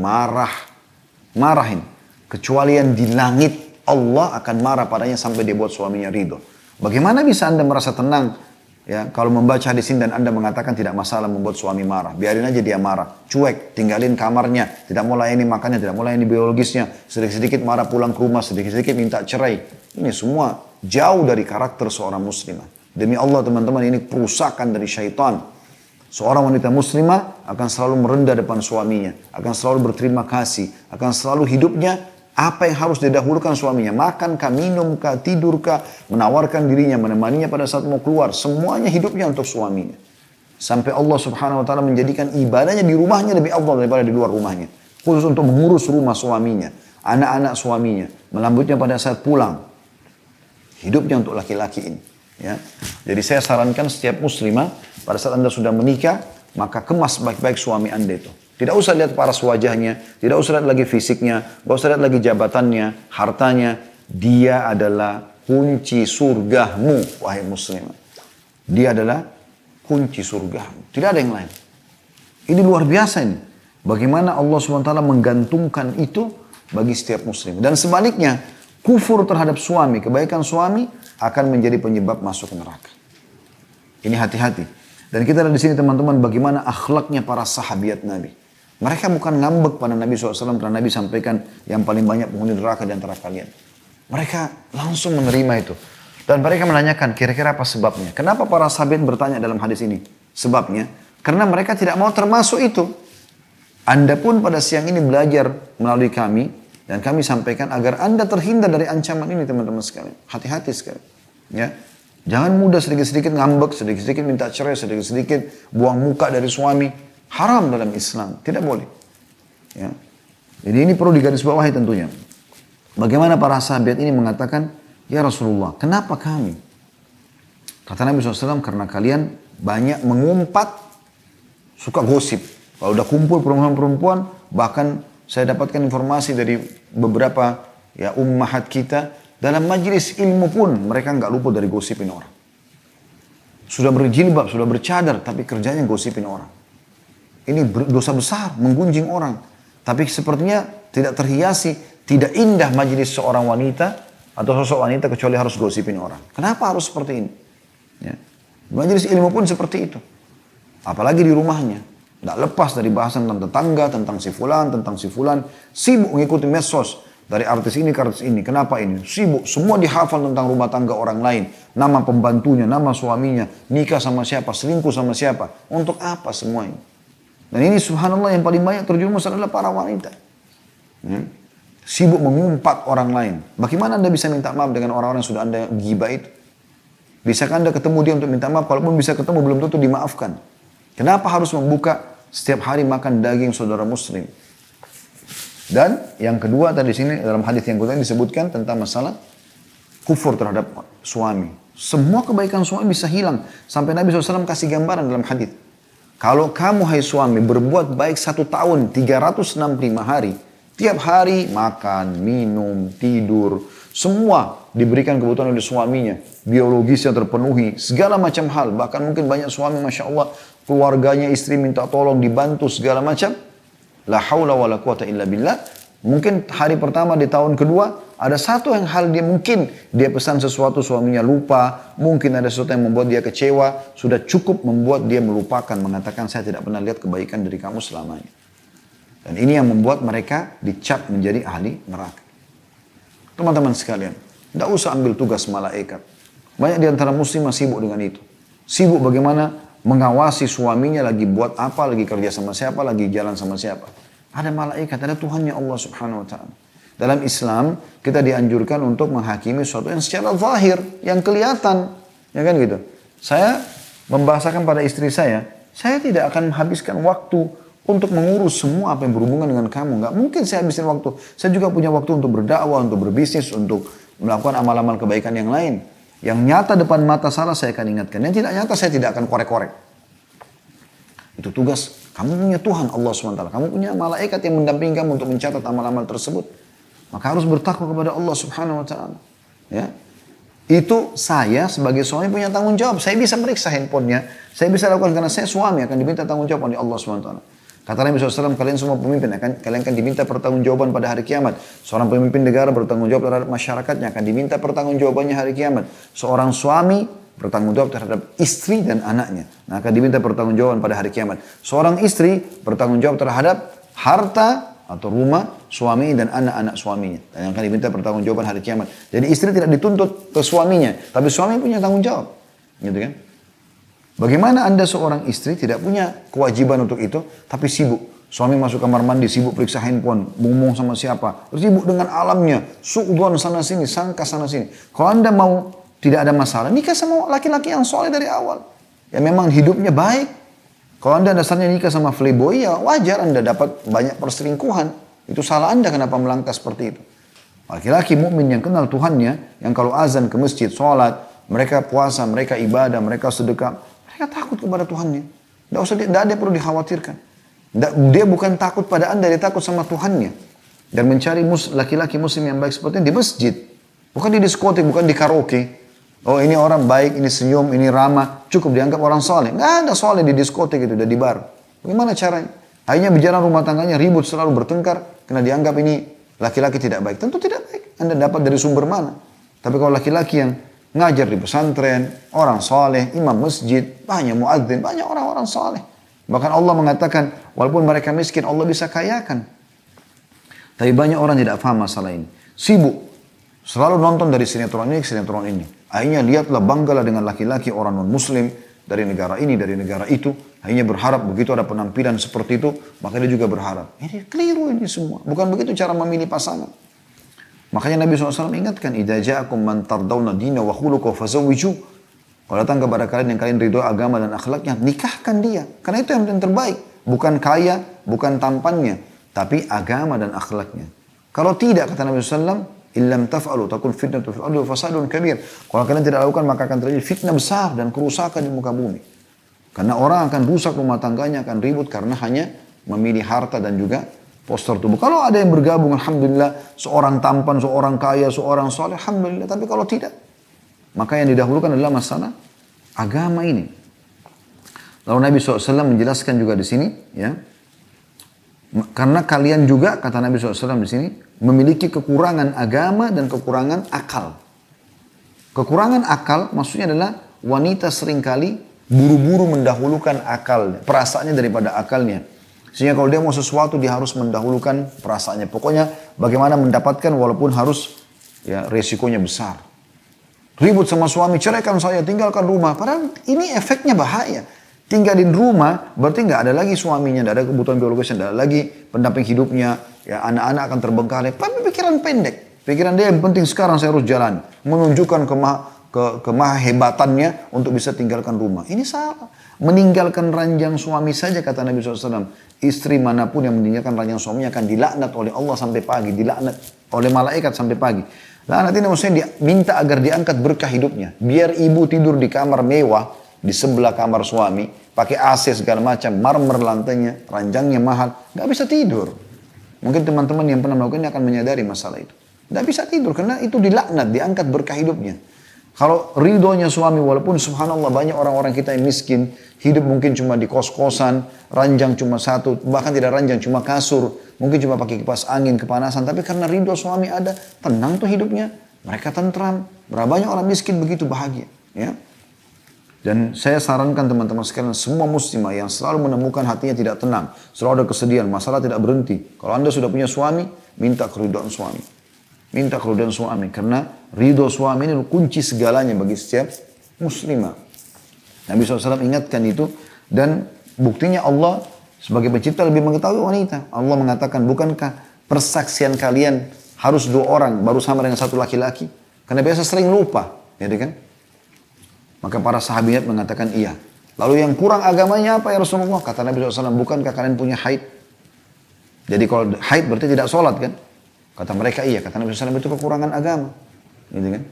marahin. Kecuali yang di langit, Allah akan marah padanya sampai dia buat suaminya ridho. Bagaimana bisa Anda merasa tenang, ya, kalau membaca hadis ini dan Anda mengatakan tidak masalah membuat suami marah, biarin aja dia marah, cuek, tinggalin kamarnya, tidak mau layani makannya, tidak mau layani biologisnya, sedikit-sedikit marah pulang ke rumah, sedikit-sedikit minta cerai. Ini semua jauh dari karakter seorang muslimah. Demi Allah teman-teman, ini perusakan dari syaitan. Seorang wanita muslimah akan selalu merendah depan suaminya, akan selalu berterima kasih, akan selalu hidupnya apa yang harus didahulukan suaminya, makan kah, minum kah, tidur kah, menawarkan dirinya, menemaninya pada saat mau keluar, semuanya hidupnya untuk suaminya. Sampai Allah Subhanahu wa taala menjadikan ibadahnya di rumahnya lebih afdal daripada di luar rumahnya. Khusus untuk mengurus rumah suaminya, anak-anak suaminya, melambutnya pada saat pulang. Hidupnya untuk laki-laki ini, ya. Jadi saya sarankan setiap muslimah pada saat Anda sudah menikah, maka kemas baik-baik suami Anda itu. Tidak usah lihat paras wajahnya, tidak usah lihat lagi fisiknya, tidak usah lihat lagi jabatannya, hartanya. Dia adalah kunci surgamu, wahai muslimah. Dia adalah kunci surgamu. Tidak ada yang lain. Ini luar biasa ini. Bagaimana Allah SWT menggantungkan itu bagi setiap muslim. Dan sebaliknya, kufur terhadap suami, kebaikan suami akan menjadi penyebab masuk ke neraka. Ini hati-hati. Dan kita lihat di sini teman-teman bagaimana akhlaknya para sahabiat Nabi. Mereka bukan ngambek pada Nabi SAW karena Nabi sampaikan yang paling banyak penghuni neraka di antara kalian. Mereka langsung menerima itu. Dan mereka menanyakan kira-kira apa sebabnya. Kenapa para sahabat bertanya dalam hadis ini? Sebabnya, karena mereka tidak mau termasuk itu. Anda pun pada siang ini belajar melalui kami. Dan kami sampaikan agar Anda terhindar dari ancaman ini teman-teman sekalian. Hati-hati sekali. Ya. Jangan mudah sedikit-sedikit ngambek, sedikit-sedikit minta cerai, sedikit-sedikit buang muka dari suami. Haram dalam Islam, tidak boleh. Ya. Jadi ini perlu digarisbawahi tentunya. Bagaimana para sahabat ini mengatakan, ya Rasulullah, kenapa kami? Kata Nabi SAW, karena kalian banyak mengumpat, suka gosip. Kalau udah kumpul perempuan-perempuan, bahkan saya dapatkan informasi dari beberapa ya ummahat kita, dalam majelis ilmu pun mereka nggak luput dari gosipin orang. Sudah berjilbab, sudah bercadar, tapi kerjanya gosipin orang. Ini dosa besar, menggunjing orang. Tapi sepertinya tidak terhiasi, tidak indah majelis seorang wanita atau sosok wanita kecuali harus gosipin orang. Kenapa harus seperti ini? Ya. Majelis ilmu pun seperti itu. Apalagi di rumahnya. Tidak lepas dari bahasan tentang tetangga, tentang si fulan, sibuk mengikuti medsos. Dari artis ini ke artis ini. Kenapa ini? Sibuk. Semua dihafal tentang rumah tangga orang lain. Nama pembantunya, nama suaminya. Nikah sama siapa, selingkuh sama siapa. Untuk apa semua ini? Dan ini subhanallah yang paling banyak terjerumus adalah para wanita. Sibuk mengumpat orang lain. Bagaimana Anda bisa minta maaf dengan orang-orang yang sudah Anda gibah itu? Bisakah Anda ketemu dia untuk minta maaf? Kalaupun bisa ketemu, belum tentu dimaafkan. Kenapa harus membuka setiap hari makan daging saudara muslim? Dan yang kedua tadi sini dalam hadis yang kedua disebutkan tentang masalah kufur terhadap suami. Semua kebaikan suami bisa hilang. Sampai Nabi SAW kasih gambaran dalam hadis. Kalau kamu hai suami berbuat baik 1 tahun 365 hari. Tiap hari makan, minum, tidur. Semua diberikan kebutuhan oleh suaminya. Biologisnya terpenuhi. Segala macam hal. Bahkan mungkin banyak suami Masya Allah. Keluarganya istri minta tolong dibantu segala macam. La haula wa la quwata illa billah. Mungkin hari pertama di tahun kedua ada satu yang hal dia mungkin dia pesan sesuatu suaminya lupa, mungkin ada sesuatu yang membuat dia kecewa, sudah cukup membuat dia melupakan, mengatakan saya tidak pernah lihat kebaikan dari kamu selamanya. Dan ini yang membuat mereka dicap menjadi ahli neraka. Teman-teman sekalian, tidak usah ambil tugas malaikat. Banyak di antara muslim sibuk dengan itu. Sibuk bagaimana mengawasi suaminya lagi buat apa, lagi kerja sama siapa, lagi jalan sama siapa. Ada malaikat, ada Tuhannya Allah subhanahu wa ta'ala. Dalam Islam, kita dianjurkan untuk menghakimi sesuatu yang secara zahir, yang kelihatan. Ya kan gitu. Saya membahasakan pada istri saya tidak akan menghabiskan waktu untuk mengurus semua apa yang berhubungan dengan kamu. Nggak mungkin saya habisin waktu. Saya juga punya waktu untuk berdakwah, untuk berbisnis, untuk melakukan amal-amal kebaikan yang lain. Yang nyata depan mata salah saya akan ingatkan. Yang tidak nyata saya tidak akan korek-korek. Itu tugas. Kamu punya Tuhan Allah SWT. Kamu punya malaikat yang mendampingi kamu untuk mencatat amal-amal tersebut. Maka harus bertakwa kepada Allah Subhanahu Wa Taala. Ya. Itu saya sebagai suami punya tanggung jawab. Saya bisa meriksa handphonenya. Saya bisa lakukan karena saya suami akan diminta tanggung jawab oleh Allah SWT. Kata Nabi SAW, kalian semua pemimpin, kalian akan diminta pertanggungjawaban pada hari kiamat. Seorang pemimpin negara bertanggung jawab terhadap masyarakatnya, akan diminta pertanggungjawabannya hari kiamat. Seorang suami bertanggung jawab terhadap istri dan anaknya, akan diminta pertanggungjawaban pada hari kiamat. Seorang istri bertanggung jawab terhadap harta atau rumah suami dan anak-anak suaminya, dan akan diminta pertanggungjawaban hari kiamat. Jadi istri tidak dituntut ke suaminya, tapi suami punya tanggung jawab, gitu kan? Bagaimana Anda seorang istri tidak punya kewajiban untuk itu, tapi sibuk. Suami masuk kamar mandi, sibuk periksa handphone, ngomong sama siapa. Sibuk dengan alamnya, su'udhan sana sini, sangka sana sini. Kalau Anda mau tidak ada masalah, nikah sama laki-laki yang soleh dari awal. Ya memang hidupnya baik. Kalau Anda dasarnya nikah sama playboy, ya wajar Anda dapat banyak perselingkuhan. Itu salah Anda kenapa melangkah seperti itu. Laki-laki mukmin yang kenal Tuhannya, yang kalau azan ke masjid, sholat, mereka puasa, mereka ibadah, mereka sedekah, mereka takut kepada Tuhannya. Tidak ada perlu dikhawatirkan. Dia bukan takut pada Anda, dia takut sama Tuhannya. Dan mencari laki-laki muslim yang baik seperti ini di masjid. Bukan di diskotik, bukan di karaoke. Oh ini orang baik, ini senyum, ini ramah. Cukup dianggap orang soleh. Nggak ada soleh di diskotik itu, di bar. Bagaimana caranya? Akhirnya berjalan rumah tangganya, ribut, selalu bertengkar. Karena dianggap ini laki-laki tidak baik. Tentu tidak baik. Anda dapat dari sumber mana? Tapi kalau laki-laki yang ngajar di pesantren, orang soleh, imam masjid, banyak muadzin, banyak orang-orang soleh. Bahkan Allah mengatakan, walaupun mereka miskin, Allah bisa kayakan. Tapi banyak orang tidak paham masalah ini. Sibuk. Selalu nonton dari sinetron ini ke sinetron ini. Akhirnya lihatlah, banggalah dengan laki-laki orang non-muslim dari negara ini, dari negara itu. Akhirnya berharap begitu ada penampilan seperti itu, maka dia juga berharap. Ini keliru ini semua. Bukan begitu cara memilih pasangan. Makanya Nabi SAW ingatkan, idza ja'akum man tardawna dina wa khuluquhu fazawwiju. Kalau datang kepada kalian yang kalian ridho agama dan akhlaknya, nikahkan dia. Karena itu yang terbaik. Bukan kaya, bukan tampannya, tapi agama dan akhlaknya. Kalau tidak, kata Nabi SAW, illam taf'alu takun fitnatu fil ardi wa fasadun kabir. Kalau kalian tidak lakukan, maka akan terjadi fitnah besar dan kerusakan di muka bumi. Karena orang akan rusak rumah tangganya, akan ribut karena hanya memilih harta dan juga postur tubuh. Kalau ada yang bergabung, alhamdulillah, seorang tampan, seorang kaya, seorang soleh, alhamdulillah. Tapi kalau tidak, maka yang didahulukan adalah masalah agama ini. Lalu Nabi SAW menjelaskan juga di sini, ya, karena kalian juga, kata Nabi SAW di sini, memiliki kekurangan agama dan kekurangan akal. Kekurangan akal maksudnya adalah wanita seringkali buru-buru mendahulukan akal, perasaannya daripada akalnya. Sehingga kalau dia mau sesuatu, dia harus mendahulukan perasaannya. Pokoknya bagaimana mendapatkan walaupun harus, ya, resikonya besar. Ribut sama suami, ceraikan saya, tinggalkan rumah. Padahal ini efeknya bahaya. Tinggalin rumah, berarti nggak ada lagi suaminya, nggak ada kebutuhan biologisnya, nggak ada lagi pendamping hidupnya. Ya, anak-anak akan terbengkalai. Tapi pikiran pendek. Pikiran dia yang penting sekarang saya harus jalan. Menunjukkan kemahebatannya untuk bisa tinggalkan rumah. Ini salah. Meninggalkan ranjang suami saja, kata Nabi SAW. Istri manapun yang meninggalkan ranjang suaminya akan dilaknat oleh Allah sampai pagi. Dilaknat oleh malaikat sampai pagi. Laknat ini maksudnya minta agar diangkat berkah hidupnya. Biar ibu tidur di kamar mewah, di sebelah kamar suami, pakai AC segala macam, marmer lantainya, ranjangnya mahal, nggak bisa tidur. Mungkin teman-teman yang pernah melakukan ini akan menyadari masalah itu. Nggak bisa tidur karena itu dilaknat, diangkat berkah hidupnya. Kalau ridhonya suami, walaupun subhanallah banyak orang-orang kita yang miskin, hidup mungkin cuma di kos-kosan, ranjang cuma satu, bahkan tidak ranjang, cuma kasur, mungkin cuma pakai kipas angin, kepanasan, tapi karena ridho suami ada, tenang tuh hidupnya, mereka tentram. Berapa banyak orang miskin begitu bahagia, ya. Dan saya sarankan teman-teman sekalian, semua muslimah yang selalu menemukan hatinya tidak tenang, selalu ada kesedihan, masalah tidak berhenti. Kalau Anda sudah punya suami, minta keridhaan suami. Minta keridhaan suami, karena ridho suami ini kunci segalanya bagi setiap muslimah. Nabi SAW ingatkan itu, dan buktinya Allah sebagai pencipta lebih mengetahui wanita. Allah mengatakan, bukankah persaksian kalian harus 2 orang baru sama dengan 1 laki-laki? Karena biasa sering lupa, ya kan? Maka para sahabat mengatakan iya. Lalu yang kurang agamanya apa ya Rasulullah? Kata Nabi SAW, bukankah kalian punya haid? Jadi kalau haid berarti tidak sholat kan? Kata mereka iya. Kata Nabi SAW itu kekurangan agama. Gitu kan?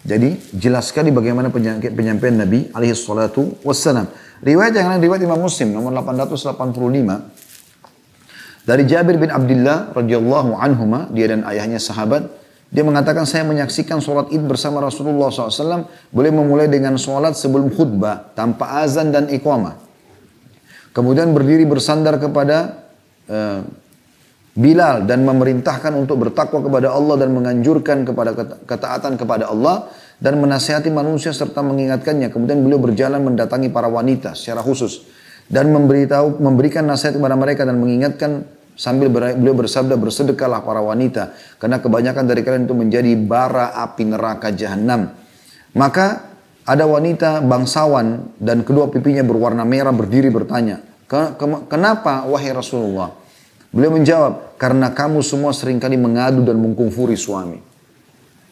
Jadi jelas sekali bagaimana penyampaian Nabi alaihi salatu wassalam. Riwayat yang lain, riwayat Imam Muslim nomor 885. Dari Jabir bin Abdullah radhiyallahu anhuma, dia dan ayahnya sahabat, dia mengatakan saya menyaksikan sholat id bersama Rasulullah SAW. Boleh memulai dengan sholat sebelum khutbah tanpa azan dan iqamah. Kemudian berdiri bersandar kepada Bilal dan memerintahkan untuk bertakwa kepada Allah dan menganjurkan kepada ketaatan kepada Allah dan menasihati manusia serta mengingatkannya. Kemudian beliau berjalan mendatangi para wanita secara khusus dan memberikan nasihat kepada mereka dan mengingatkan sambil beliau bersabda, bersedekahlah para wanita karena kebanyakan dari kalian itu menjadi bara api neraka jahanam. Maka ada wanita bangsawan dan kedua pipinya berwarna merah berdiri bertanya, kenapa wahai Rasulullah? Beliau menjawab, karena kamu semua seringkali mengadu dan mengkufuri suami.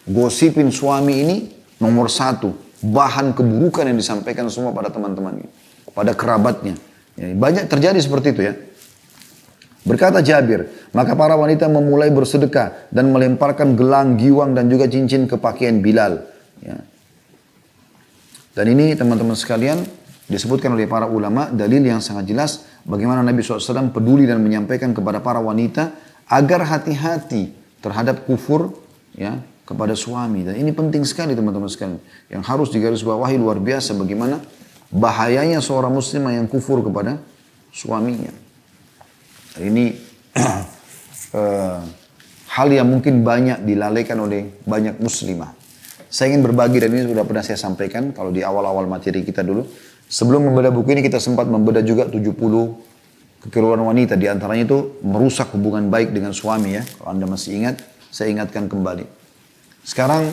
Gosipin suami ini nomor 1. Bahan keburukan yang disampaikan semua pada teman-temannya. Pada kerabatnya. Ya, banyak terjadi seperti itu ya. Berkata Jabir, maka para wanita memulai bersedekah dan melemparkan gelang, giwang dan juga cincin ke pakaian Bilal. Ya. Dan ini teman-teman sekalian, disebutkan oleh para ulama, dalil yang sangat jelas bagaimana Nabi SAW peduli dan menyampaikan kepada para wanita agar hati-hati terhadap kufur ya kepada suami. Dan ini penting sekali teman-teman sekalian, yang harus digarisbawahi luar biasa bagaimana bahayanya seorang muslimah yang kufur kepada suaminya. Ini hal yang mungkin banyak dilalaikan oleh banyak muslimah. Saya ingin berbagi, dan ini sudah pernah saya sampaikan kalau di awal-awal materi kita dulu. Sebelum membedah buku ini kita sempat membedah juga 70 kekeliruan wanita. Di antaranya itu merusak hubungan baik dengan suami ya. Kalau Anda masih ingat, saya ingatkan kembali. Sekarang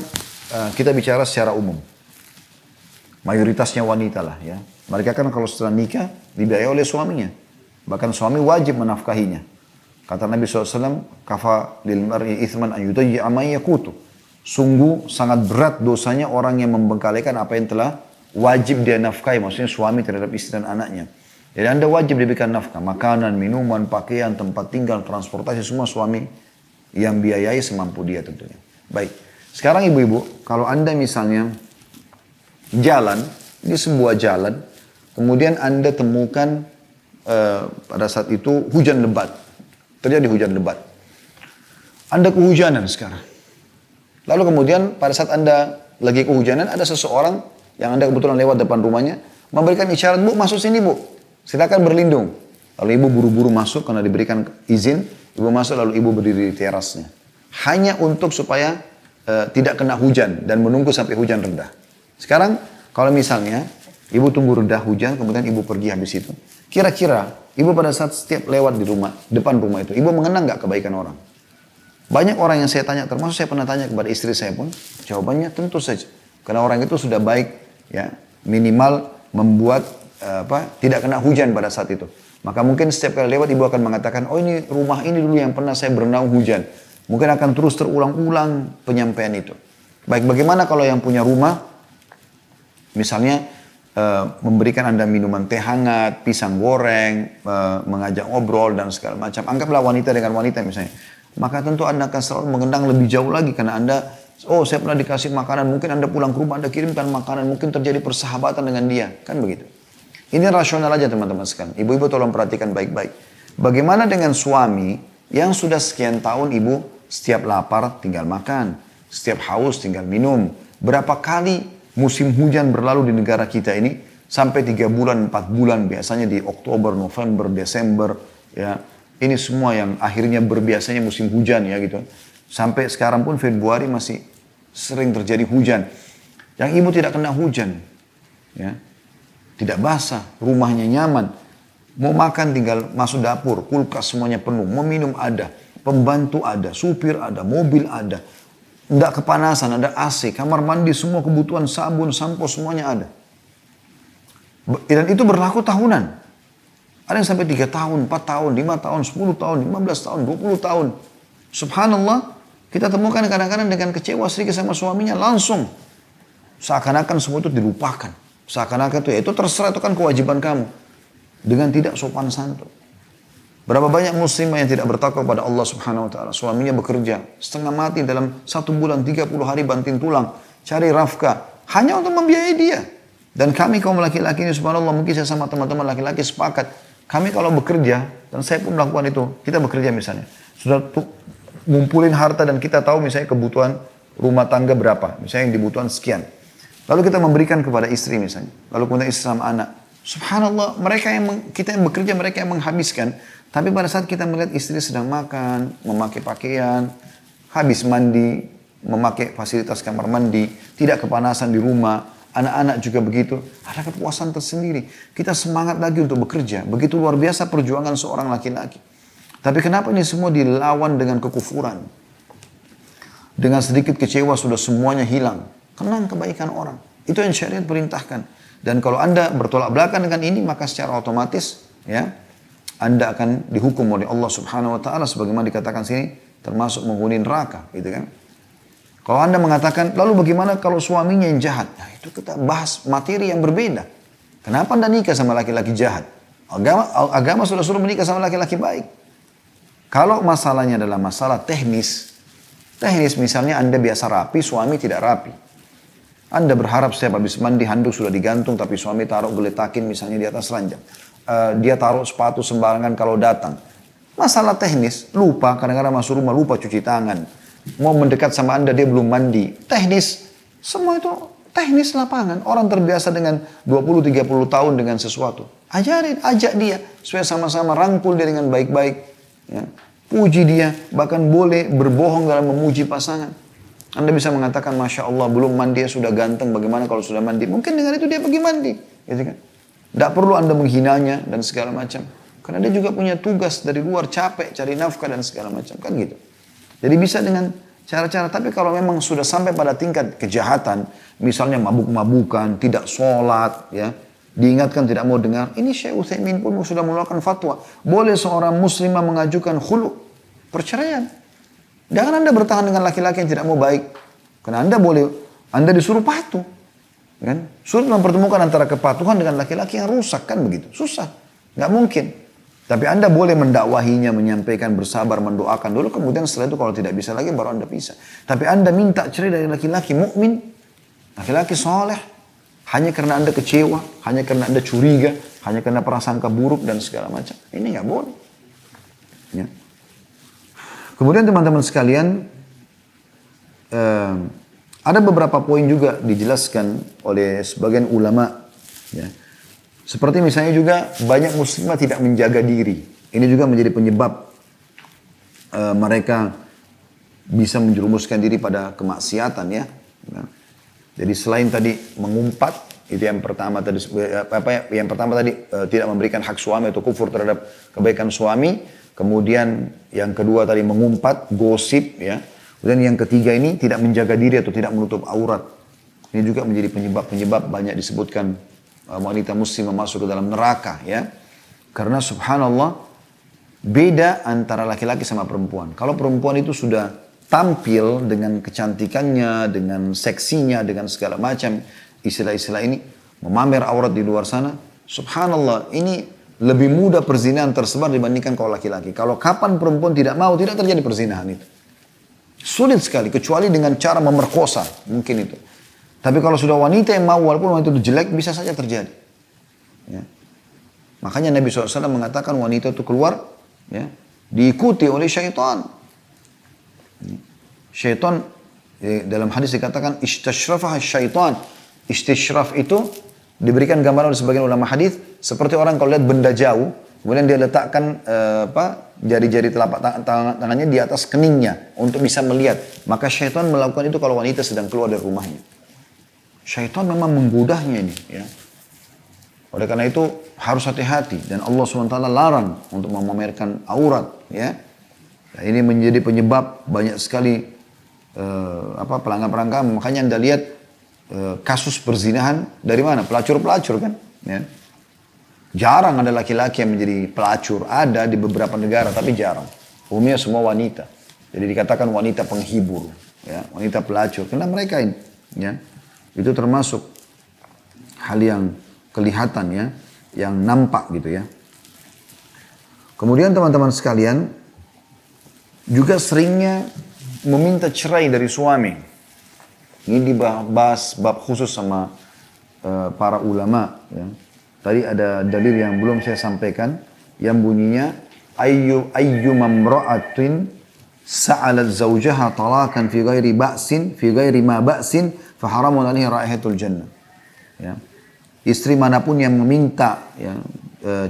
kita bicara secara umum. Mayoritasnya wanita lah ya. Mereka kan kalau setelah nikah dibiayai oleh suaminya. Bahkan suami wajib menafkahinya. Kata Nabi SAW, kafa lil mar'i ithman an yutayyi'a ma yaqutu. Sungguh sangat berat dosanya orang yang membengkalikan apa yang telah wajib dia nafkahi, maksudnya suami terhadap istri dan anaknya. Jadi Anda wajib diberikan nafkah, makanan, minuman, pakaian, tempat tinggal, transportasi, semua suami yang biayai semampu dia tentunya. Baik, sekarang ibu-ibu, kalau Anda misalnya jalan, ini sebuah jalan, kemudian Anda temukan pada saat itu hujan lebat, terjadi hujan lebat. Anda kehujanan sekarang. Lalu kemudian pada saat Anda lagi kehujanan, ada seseorang yang Anda kebetulan lewat depan rumahnya, memberikan isyarat, "Bu, masuk sini, Bu. Silakan berlindung." Lalu ibu buru-buru masuk karena diberikan izin, ibu masuk lalu ibu berdiri di terasnya. Hanya untuk supaya tidak kena hujan dan menunggu sampai hujan reda. Sekarang kalau misalnya ibu tunggu reda hujan, kemudian ibu pergi habis itu. Kira-kira ibu pada saat setiap lewat di rumah, depan rumah itu, ibu mengenang nggak kebaikan orang? Banyak orang yang saya tanya, termasuk saya pernah tanya kepada istri saya pun, jawabannya tentu saja. Karena orang itu sudah baik, ya minimal membuat tidak kena hujan pada saat itu. Maka mungkin setiap kali lewat ibu akan mengatakan, "Oh, ini rumah ini dulu yang pernah saya berenang hujan." Mungkin akan terus terulang-ulang penyampaian itu. Baik, bagaimana kalau yang punya rumah, misalnya memberikan Anda minuman teh hangat, pisang goreng, mengajak ngobrol dan segala macam. Anggaplah wanita dengan wanita misalnya. Maka tentu Anda akan selalu mengenang lebih jauh lagi karena Anda, oh saya pernah dikasih makanan, mungkin Anda pulang ke rumah Anda kirimkan makanan, mungkin terjadi persahabatan dengan dia, kan begitu. Ini rasional aja teman-teman sekalian. Ibu-ibu tolong perhatikan baik-baik. Bagaimana dengan suami yang sudah sekian tahun ibu setiap lapar tinggal makan, setiap haus tinggal minum. Berapa kali musim hujan berlalu di negara kita ini sampai 3 bulan, 4 bulan biasanya di Oktober, November, Desember, ya. Ini semua yang akhirnya berbiasanya musim hujan ya gitu. Sampai sekarang pun Februari masih sering terjadi hujan. Yang ibu tidak kena hujan. Ya. Tidak basah, rumahnya nyaman. Mau makan tinggal masuk dapur, kulkas semuanya penuh. Mau minum ada, pembantu ada, supir ada, mobil ada. Tidak kepanasan, ada AC, kamar mandi, semua kebutuhan sabun, sampo semuanya ada. Dan itu berlaku tahunan. Ada yang sampai 3 tahun, 4 tahun, 5 tahun, 10 tahun, 15 tahun, 20 tahun. Subhanallah, kita temukan kadang-kadang dengan kecewa sedikit sama suaminya, langsung. Seakan-akan semua itu dilupakan. Seakan-akan itu terserah, itu kan kewajiban kamu. Dengan tidak sopan santun. Berapa banyak muslimah yang tidak bertakwa pada Allah Subhanahu Wa Taala. Suaminya bekerja, setengah mati dalam 1 bulan, 30 hari banting tulang. Cari rafkah, hanya untuk membiayai dia. Dan kami kaum laki-laki ini subhanallah, mungkin saya sama teman-teman laki-laki sepakat. Kami kalau bekerja, dan saya pun melakukan itu, kita bekerja misalnya, sudah ngumpulin harta dan kita tahu misalnya kebutuhan rumah tangga berapa, misalnya yang dibutuhan sekian. Lalu kita memberikan kepada istri misalnya, lalu kemudian istri sama anak. Subhanallah, kita yang bekerja, mereka yang menghabiskan. Tapi pada saat kita melihat istri sedang makan, memakai pakaian, habis mandi, memakai fasilitas kamar mandi, tidak kepanasan di rumah, anak-anak juga begitu, ada kepuasan tersendiri. Kita semangat lagi untuk bekerja. Begitu luar biasa perjuangan seorang laki-laki. Tapi kenapa ini semua dilawan dengan kekufuran? Dengan sedikit kecewa sudah semuanya hilang. Kenang kebaikan orang. Itu yang syariat perintahkan. Dan kalau Anda bertolak belakang dengan ini, maka secara otomatis ya Anda akan dihukum oleh Allah Subhanahu Wa Taala sebagaimana dikatakan sini, termasuk menghuni neraka, gitu kan? Kalau Anda mengatakan, lalu bagaimana kalau suaminya yang jahat? Nah, itu kita bahas materi yang berbeda. Kenapa Anda nikah sama laki-laki jahat? Agama sudah suruh menikah sama laki-laki baik. Kalau masalahnya adalah masalah teknis misalnya Anda biasa rapi, suami tidak rapi. Anda berharap setiap habis mandi handuk sudah digantung, tapi suami taruh geletakin misalnya di atas ranjang. Dia taruh sepatu sembarangan kalau datang. Masalah teknis, lupa, kadang-kadang masuk rumah lupa cuci tangan. Mau mendekat sama Anda, dia belum mandi. Teknis. Semua itu teknis lapangan. Orang terbiasa dengan 20-30 tahun dengan sesuatu. Ajarin, ajak dia. Supaya sama-sama rangkul dia dengan baik-baik. Ya. Puji dia. Bahkan boleh berbohong dalam memuji pasangan. Anda bisa mengatakan, Masya Allah, belum mandi ya sudah ganteng. Bagaimana kalau sudah mandi? Mungkin dengan itu dia pergi mandi. Gitu kan? Tidak perlu Anda menghinanya dan segala macam. Karena dia juga punya tugas dari luar, capek, cari nafkah dan segala macam. Kan gitu. Jadi bisa dengan cara-cara, tapi kalau memang sudah sampai pada tingkat kejahatan, misalnya mabuk-mabukan, tidak sholat, ya, diingatkan tidak mau dengar, ini Syekh Utsaimin pun sudah mengeluarkan fatwa. Boleh seorang muslimah mengajukan khulu, perceraian. Jangan Anda bertahan dengan laki-laki yang tidak mau baik. Karena Anda disuruh patuh. Kan? Sulit mempertemukan antara kepatuhan dengan laki-laki yang rusak, kan begitu. Susah. Nggak mungkin. Tapi Anda boleh mendakwahinya, menyampaikan, bersabar, mendoakan dulu. Kemudian setelah itu kalau tidak bisa lagi baru Anda pisah. Tapi Anda minta cerai dari laki-laki mukmin, laki-laki soleh, hanya karena Anda kecewa, hanya karena Anda curiga, hanya karena prasangka buruk dan segala macam. Ini nggak boleh. Ya. Kemudian teman-teman sekalian, ada beberapa poin juga dijelaskan oleh sebagian ulama. Ya. Seperti misalnya juga banyak muslimah tidak menjaga diri. Ini juga menjadi penyebab mereka bisa menjerumuskan diri pada kemaksiatan ya. Ya. Jadi selain tadi mengumpat, itu yang pertama tadi tidak memberikan hak suami atau kufur terhadap kebaikan suami. Kemudian yang kedua tadi mengumpat, gosip ya. Kemudian yang ketiga ini tidak menjaga diri atau tidak menutup aurat. Ini juga menjadi penyebab banyak disebutkan wanita muslim masuk ke dalam neraka ya. Karena subhanallah beda antara laki-laki sama perempuan. Kalau perempuan itu sudah tampil dengan kecantikannya, dengan seksinya, dengan segala macam istilah-istilah ini, memamer aurat di luar sana, subhanallah ini lebih mudah perzinahan tersebar dibandingkan kalau laki-laki. Kalau kapan perempuan tidak mau, tidak terjadi perzinahan itu. Sulit sekali, kecuali dengan cara memerkosa, mungkin itu. Tapi kalau sudah wanita yang mau, walaupun wanita itu jelek, bisa saja terjadi. Ya. Makanya Nabi SAW mengatakan wanita itu keluar, ya, diikuti oleh syaitan. Syaitan, dalam hadis dikatakan, istashrafah syaitan. Istishraf itu diberikan gambaran oleh sebagian ulama hadis seperti orang kalau lihat benda jauh, kemudian dia letakkan jari-jari telapak tangannya di atas keningnya untuk bisa melihat. Maka syaitan melakukan itu kalau wanita sedang keluar dari rumahnya. Syaitan memang menggudahnya ini. Ya. Oleh karena itu harus hati-hati dan Allah SWT larang untuk memamerkan aurat. Ya. Nah, ini menjadi penyebab banyak sekali pelanggaran-pelanggaran. Makanya Anda lihat kasus perzinahan dari mana? Pelacur-pelacur kan. Ya. Jarang ada laki-laki yang menjadi pelacur. Ada di beberapa negara, tapi jarang. Umumnya semua wanita. Jadi dikatakan wanita penghibur. Ya, wanita pelacur. Karena mereka ini. Ya, itu termasuk hal yang kelihatan ya. Yang nampak gitu ya. Kemudian teman-teman sekalian. Juga seringnya meminta cerai dari suami. Ini dibahas bab khusus sama para ulama. Ya. Tadi ada dalil yang belum saya sampaikan yang bunyinya ayyu mamra'atin sa'alat zawjaha talakan fi ghairi ba'sin fi ghairi ma ba'sin fa haramun 'alaihi raihatul jannah. Ya. Istri manapun yang meminta ya,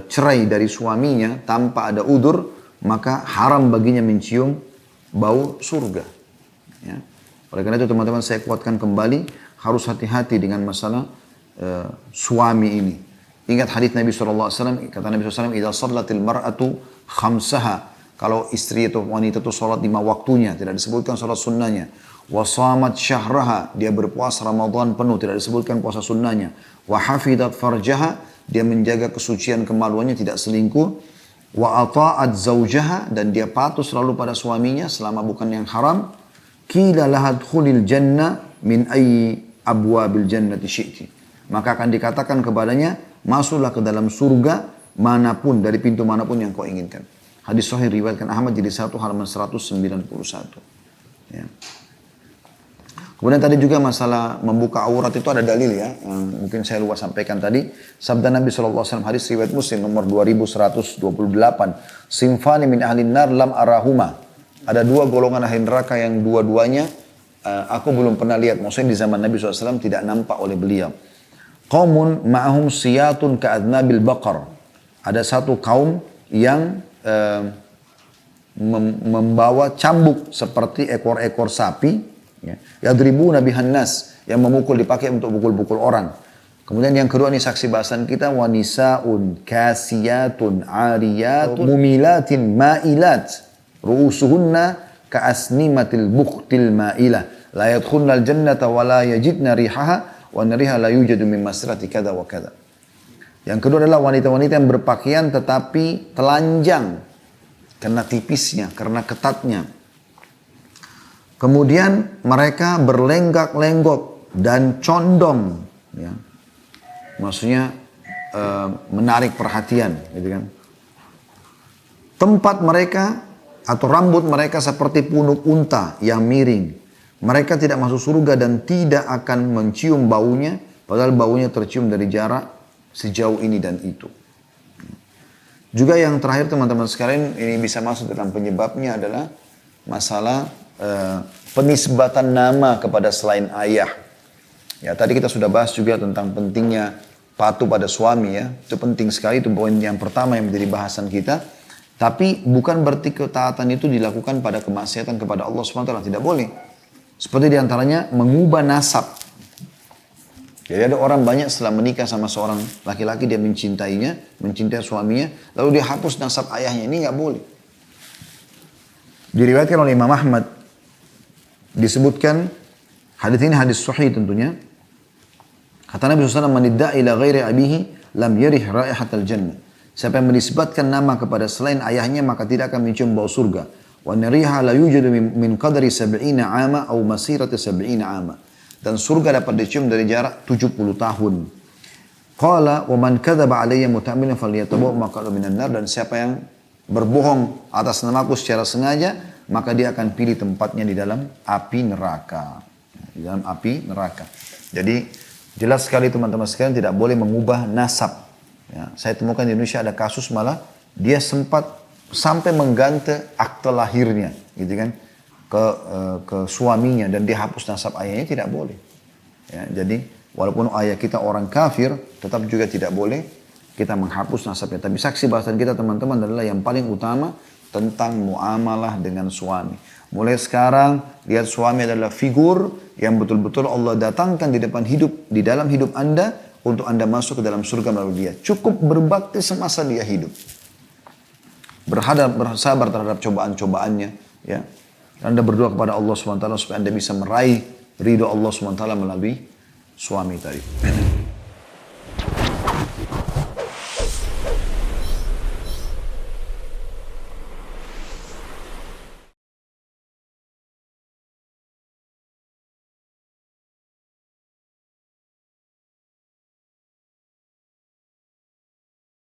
cerai dari suaminya tanpa ada udzur, maka haram baginya mencium bau surga. Ya. Oleh karena itu teman-teman saya kuatkan kembali harus hati-hati dengan masalah suami ini. Ingat hadis Nabi SAW, kata Nabi SAW, "Idza shallatil mar'atu khamsaha." Kalau istri itu wanita itu salat 5 waktunya, tidak disebutkan salat sunnahnya. Wa shamat syahraha, dia berpuasa Ramadan penuh, tidak disebutkan puasa sunnahnya. Wa hafidat farjaha, dia menjaga kesucian kemaluannya, tidak selingkuh. Wa ata'at zawjaha, dan dia patuh selalu pada suaminya selama bukan yang haram. Qila laha dkhulil jannah min ayyi abwabil jannati syi'ti. Maka akan dikatakan kepadanya, masuklah ke dalam surga manapun, dari pintu manapun yang kau inginkan. Hadis sahih riwayatkan Ahmad jadi 191. Ya. Kemudian tadi juga masalah membuka aurat itu ada dalil ya, yang mungkin saya lupa sampaikan tadi. Sabda Nabi SAW, hadis riwayat Muslim nomor 2128. Sinfani min ahlin nar lam arahuma. Ada 2 golongan ahli neraka yang dua-duanya aku belum pernah lihat. Maksudnya di zaman Nabi SAW tidak nampak oleh beliau. Qaumun ma'ahum siyatun ka'adnabil baqar. Ada satu kaum yang membawa cambuk seperti ekor-ekor sapi. Yadribuna bihan nas, yang memukul, dipakai untuk pukul-pukul orang. Kemudian yang kedua ini saksi bahasan kita, wanisaun kasiyatun ariyatun mumilatin ma'ilat ru'usuhunna ka'asnimatil bukhtil ma'ilah la yadkhulnal jannata wa la yajidna rihaha wa nariha la yujadu min masrati kada wa kada. Yang kedua adalah wanita-wanita yang berpakaian tetapi telanjang karena tipisnya, karena ketatnya. Kemudian mereka berlenggak-lenggok dan condong Ya. Maksudnya menarik perhatian, gitu kan. Tempat mereka atau rambut mereka seperti punuk unta yang miring. Mereka tidak masuk surga dan tidak akan mencium baunya, padahal baunya tercium dari jarak sejauh ini dan itu. Juga yang terakhir teman-teman sekalian, ini bisa masuk dalam penyebabnya adalah masalah penisbatan nama kepada selain ayah. Ya, tadi kita sudah bahas juga tentang pentingnya patuh pada suami ya. Itu penting sekali, itu poin yang pertama yang menjadi bahasan kita. Tapi bukan berarti ketaatan itu dilakukan pada kemaksiatan kepada Allah SWT, tidak boleh. Seperti diantaranya mengubah nasab. Jadi ada orang banyak setelah menikah sama seorang laki-laki, dia mencintainya, mencintai suaminya, lalu dia hapus nasab ayahnya. Ini nggak boleh. Diriwayatkan oleh Imam Ahmad, disebutkan, hadis ini hadis sahih tentunya. Kata Nabi SAW, "Man idda'a ila ghairi abihi lam yarih raihatal jannah." Siapa yang menisbatkan nama kepada selain ayahnya, maka tidak akan mencium bau surga. Wa nariha la yujadu min qadri 70 ama atau masirati 70 ama. Dan surga dapat dicium dari jarak 70 tahun. Qala wa man kadzaba alayya muta'ammidan falyatabawa maq'adahu minan nar. Dan siapa yang berbohong atas namaku secara sengaja, maka dia akan pilih tempatnya di dalam api neraka. Di dalam api neraka. Jadi jelas sekali teman-teman sekalian, tidak boleh mengubah nasab. Ya, saya temukan di Indonesia ada kasus malah dia sempat sampai mengganti akte lahirnya, gitu kan, ke suaminya, dan dia hapus nasab ayahnya. Tidak boleh. Ya, jadi walaupun ayah kita orang kafir, tetap juga tidak boleh kita menghapus nasabnya. Tapi saksi bahasan kita teman-teman adalah yang paling utama tentang muamalah dengan suami. Mulai sekarang lihat suami adalah figur yang betul-betul Allah datangkan di depan hidup, di dalam hidup Anda, untuk Anda masuk ke dalam surga melalui dia. Cukup berbakti semasa dia hidup. Bersabar terhadap cobaan-cobaannya. Ya. Anda berdoa kepada Allah SWT supaya Anda bisa meraih ridho Allah SWT melalui suami tadi.